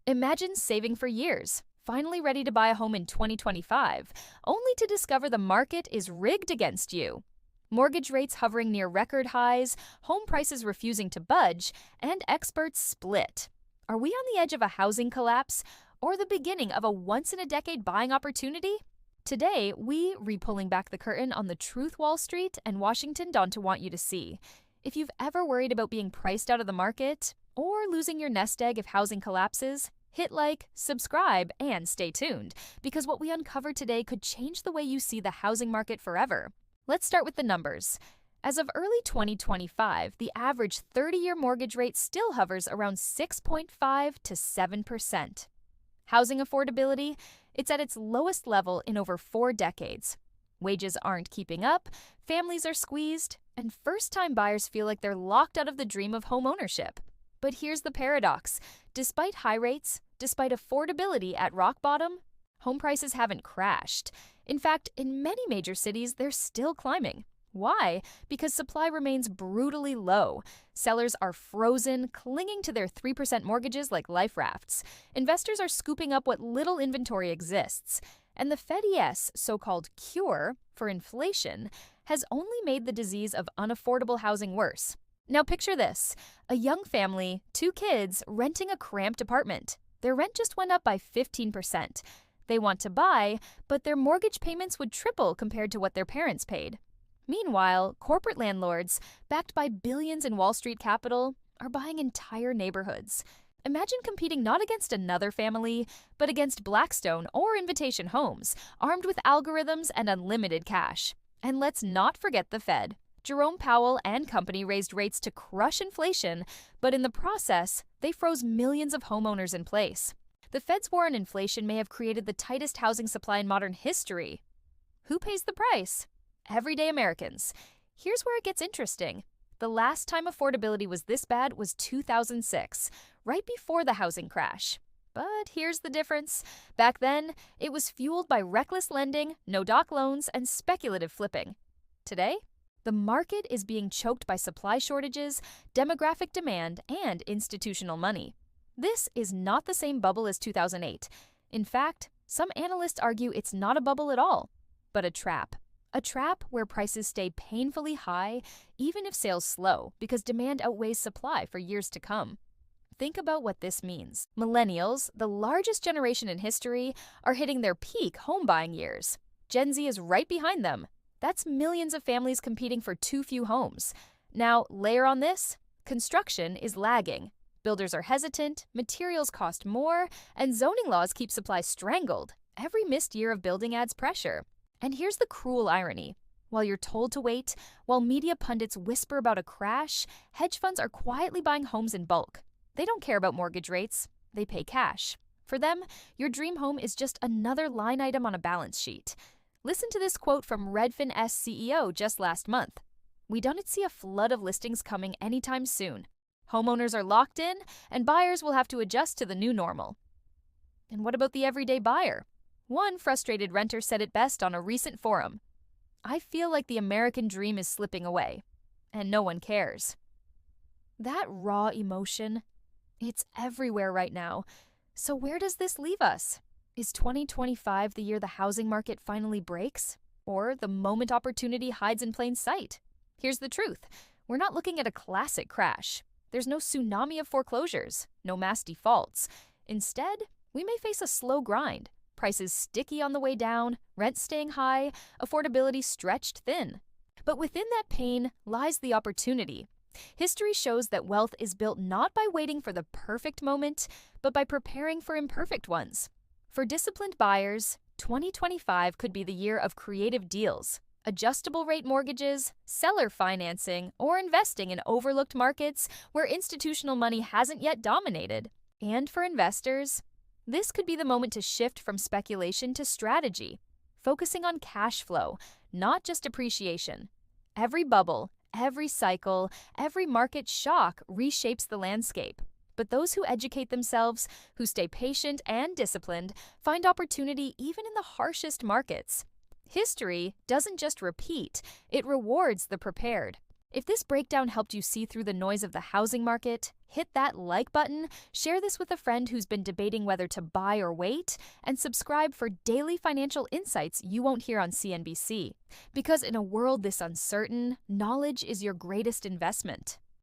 Imagine saving for years, finally ready to buy a home in 2025, only to discover the market is rigged against you. Mortgage rates hovering near record highs, home prices refusing to budge, and experts split. Are we on the edge of a housing collapse or the beginning of a once-in-a-decade buying opportunity? Today, we re-pulling back the curtain on the truth Wall Street and Washington don't want you to see. If you've ever worried about being priced out of the market or losing your nest egg if housing collapses, hit like, subscribe, and stay tuned, because what we uncover today could change the way you see the housing market forever. Let's start with the numbers. As of early 2025, the average 30-year mortgage rate still hovers around 6.5 to 7%. Housing affordability, it's at its lowest level in over 4 decades. Wages aren't keeping up, families are squeezed, and first-time buyers feel like they're locked out of the dream of homeownership. But here's the paradox. Despite high rates, despite affordability at rock bottom, home prices haven't crashed. In fact, in many major cities, they're still climbing. Why? Because supply remains brutally low. Sellers are frozen, clinging to their 3% mortgages like life rafts. Investors are scooping up what little inventory exists. And the Fed's so-called cure for inflation has only made the disease of unaffordable housing worse. Now picture this, a young family, 2 kids, renting a cramped apartment. Their rent just went up by 15%. They want to buy, but their mortgage payments would triple compared to what their parents paid. Meanwhile, corporate landlords, backed by billions in Wall Street capital, are buying entire neighborhoods. Imagine competing not against another family, but against Blackstone or Invitation Homes, armed with algorithms and unlimited cash. And let's not forget the Fed. Jerome Powell and company raised rates to crush inflation, but in the process, they froze millions of homeowners in place. The Fed's war on inflation may have created the tightest housing supply in modern history. Who pays the price? Everyday Americans. Here's where it gets interesting. The last time affordability was this bad was 2006, right before the housing crash. But here's the difference. Back then, it was fueled by reckless lending, no-doc loans, and speculative flipping. Today, the market is being choked by supply shortages, demographic demand, and institutional money. This is not the same bubble as 2008. In fact, some analysts argue it's not a bubble at all, but a trap. A trap where prices stay painfully high even if sales slow because demand outweighs supply for years to come. Think about what this means. Millennials, the largest generation in history, are hitting their peak home buying years. Gen Z is right behind them. That's millions of families competing for too few homes. Now, layer on this, construction is lagging. Builders are hesitant, materials cost more, and zoning laws keep supply strangled. Every missed year of building adds pressure. And here's the cruel irony. While you're told to wait, while media pundits whisper about a crash, hedge funds are quietly buying homes in bulk. They don't care about mortgage rates. They pay cash. For them, your dream home is just another line item on a balance sheet. Listen to this quote from Redfin's CEO just last month. "We don't see a flood of listings coming anytime soon. Homeowners are locked in, and buyers will have to adjust to the new normal." And what about the everyday buyer? One frustrated renter said it best on a recent forum. "I feel like the American dream is slipping away, and no one cares." That raw emotion, it's everywhere right now. So where does this leave us? Is 2025 the year the housing market finally breaks? Or the moment opportunity hides in plain sight? Here's the truth. We're not looking at a classic crash. There's no tsunami of foreclosures, no mass defaults. Instead, we may face a slow grind. Prices sticky on the way down, rent staying high, affordability stretched thin. But within that pain lies the opportunity. History shows that wealth is built not by waiting for the perfect moment, but by preparing for imperfect ones. For disciplined buyers, 2025 could be the year of creative deals, adjustable rate mortgages, seller financing, or investing in overlooked markets where institutional money hasn't yet dominated. And for investors, this could be the moment to shift from speculation to strategy, focusing on cash flow, not just appreciation. Every bubble, every cycle, every market shock reshapes the landscape. But those who educate themselves, who stay patient and disciplined, find opportunity even in the harshest markets. History doesn't just repeat, it rewards the prepared. If this breakdown helped you see through the noise of the housing market, hit that like button, share this with a friend who's been debating whether to buy or wait, and subscribe for daily financial insights you won't hear on CNBC. Because in a world this uncertain, knowledge is your greatest investment.